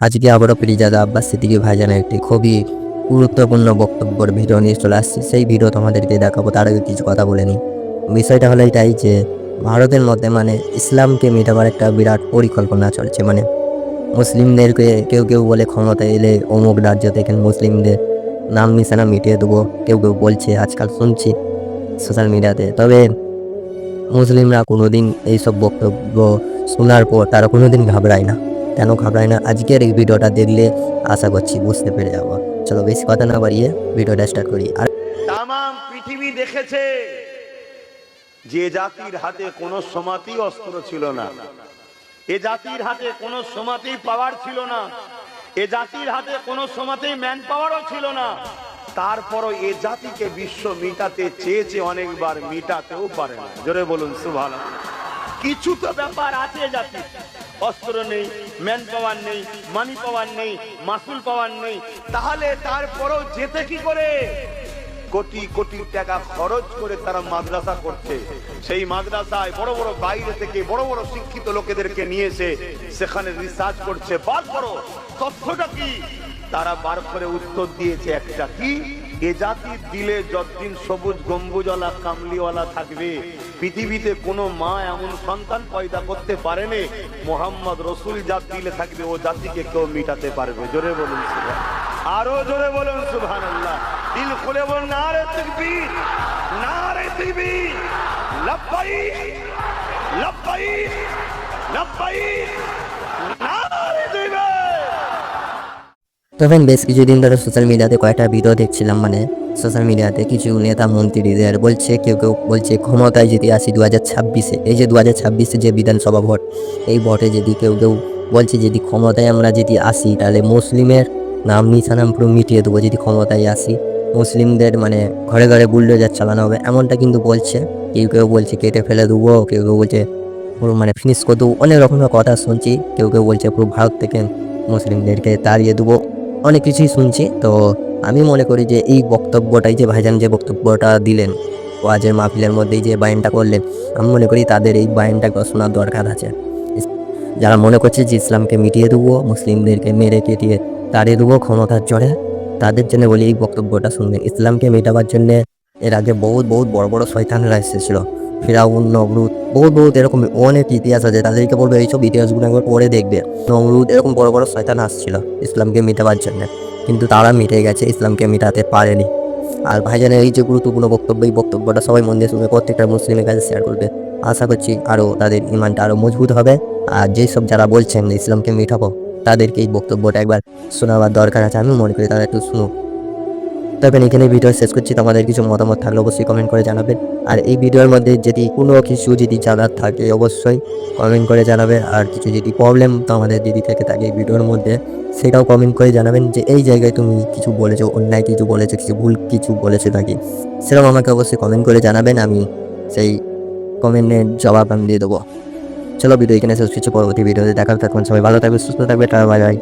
আজকে আবারও পিরিজাদা আব্বাস সিদ্দিকী ভাইজানের একটি খুবই গুরুত্বপূর্ণ বক্তব্যের ভিডিও নিয়ে চলে আসছে। সেই ভিডিও তোমাদেরকে দেখাবো, তার আগে কিছু কথা বলে নিই। বিষয়টা হলো এটাই যে ভারতের মধ্যে ইসলামকে মেটাবার একটা বিরাট পরিকল্পনা চলছে। মুসলিমদেরকে কেউ কেউ বলে ক্ষমতা এলে অমুক রাজ্য থেকে মুসলিমদের নাম নিশানা মিটিয়ে দেবো, কেউ কেউ বলছে, আজকাল শুনছি সোশ্যাল মিডিয়াতে। তবে মুসলিমরা কোনোদিন এইসব বক্তব্য শোনার পর তারা কোনোদিন ঘাবড়ায় না। কেন ঘাবড়ায় না, আজকের এই ভিডিওটা দেখলে আশা করছি বুঝতে পেরে যাবো। চলো বেশি কথা না বাড়িয়ে ভিডিওটা স্টার্ট করি। আর তাম পৃথিবী দেখেছে যে জাতির হাতে কোনো সময়তেই অস্ত্র ছিল না, এ জাতির হাতে কোনো সময়তেই পাওয়ার ছিল না, এ জাতির হাতে কোনো সময়তেই ম্যান পাওয়ারও ছিল না, তারপরও এ জাতিকে বিশ্ব মিটাতে চেয়েছে, অনেকবার মিটাতেও পারে না। জোরে বলুন সুবহানাল্লাহ। কিছু তো ব্যাপার আছে জাতি, অস্ত্র নেই, ম্যান পাওয়ার নেই, মানি পাওয়ার নেই, মাসুল পাওয়ার নেই, তাহলে তারপরও যেতে কি করে? কোটি কোটি টাকা খরচ করে তারা মাদ্রাসা করছে। সেই মাদ্রাসায় বড় বড় বাইরে থেকে বড় বড় শিক্ষিত লোকেদেরকে নিয়ে এসে সেখানে রিসার্চ করছে। বার করো তথ্যটা কি? তারা বার করে উত্তর দিয়েছে একটা, কি? এ জাতির দিলে যতদিন সবুজ গম্বুজওয়ালা কামলিওয়ালা থাকবে, পৃথিবীতে কোনো মা এমন সন্তান পয়দা করতে পারেনি। মোহাম্মদ রসুল যার দিলে থাকবে ও জাতিকে কেউ মিটাতে পারবে। জোরে বলুন সুবহানাল্লাহ, আরো জোরে বলুন সুবহানাল্লাহ। দিল খুলে বলুন নারে তাকবীর, নারে তাকবীর, লব্বাইক লব্বাইক লব্বাইক, নারে তাকবীর। তখন বেশ কিছুদিন ধরে সোশ্যাল মিডিয়াতে কয়েকটা ভিডিও দেখছিলাম। সোশ্যাল মিডিয়াতে কিছু নেতা মন্ত্রীদের বলছে, কেউ কেউ বলছে ক্ষমতায় যদি আসি 2026-এ, এই যে 2026-এ যে বিধানসভা ভোট, এই ভোটে যদি কেউ কেউ বলছে যদি ক্ষমতায় আমরা যদি আসি তাহলে মুসলিমের নাম নিশানা পুরো মিটিয়ে দেবো। যদি ক্ষমতায় আসি মুসলিমদের ঘরে ঘরে বুলডোজার চালানো হবে, এমনটা কিন্তু বলছে। কেউ কেউ বলছে কেটে ফেলে দেবো, কেউ কেউ বলছে পুরো ফিনিশ করে দেবো। অনেক রকমের কথা শুনছি। কেউ কেউ বলছে পুরো ভারত থেকে মুসলিমদেরকে তাড়িয়ে দেবো, অনেক কিছুই শুনছি। তো আমি মনে করি যে এই বক্তব্যটাই যে ভাইজান যে বক্তব্যটা দিলেন ওয়াজের মাহফিলের মধ্যেই যে বায়ানটা করলেন, আমি মনে করি তাদের এই বায়ানটা শোনার দরকার আছে। যারা মনে করছে যে ইসলামকে মিটিয়ে দেবো, মুসলিমদেরকে মেরে কেটিয়ে তাড়িয়ে দেবো ক্ষমতার জোরে, তাদের জন্য বলি এই বক্তব্যটা শুনবেন। ইসলামকে মেটাবার জন্য এর আগে বহুত বহুত বড় বড় শয়তানরা এসেছিল, ফিরাউন, নমরুদ, বহুত এরকম অনেক ইতিহাস আছে। তাদেরকে বলবো এইসব ইতিহাসগুলো একবার পড়ে দেখবে। নমরুদ এরকম বড় বড় শয়তান আসছিল ইসলামকে মেটাবার জন্য, কিন্তু তারা মিটে গেছে, ইসলামকে মেটাতে পারেনি। আর ভাইজানের এই যে গুরুত্বপূর্ণ বক্তব্য, এই বক্তব্যটা সবাই মন দিয়ে শুনে প্রত্যেকটা মুসলিমের কাছে শেয়ার করবে। আশা করছি আরও তাদের ইমানটা আরও মজবুত হবে। আর যেসব যারা বলছেন ইসলামকে মেটাবো, তাদেরকে এই বক্তব্যটা একবার শোনাবার দরকার আছে। আমি মনে করি তারা একটু শুনুক। তবে এখানে ভিডিও শেষ করছি। তোমাদের কিছু মতামত থাকলে অবশ্যই কমেন্ট করে জানাবেন। আর এই ভিডিওর মধ্যে যদি কোনো কিছু যদি জানার থাকে অবশ্যই কমেন্ট করে জানাবে। আর কিছু যদি প্রবলেম তোমাদের যদি থেকে থাকে এই ভিডিওর মধ্যে, সেটাও কমেন্ট করে জানাবেন যে এই জায়গায় তুমি কিছু বলেছো, অন্যায় কিছু বলেছো, কিছু ভুল কিছু বলেছো নাকি, সেটাও আমাকে অবশ্যই কমেন্ট করে জানাবেন। আমি সেই কমেন্টের জবাব আমি দিয়ে দেবো। চলো ভিডিও এখানে শেষ করছি, পরবর্তী ভিডিওতে দেখা থাকুন। সবাই ভালো থাকবে, সুস্থ থাকবে, টাটা বাই বাই।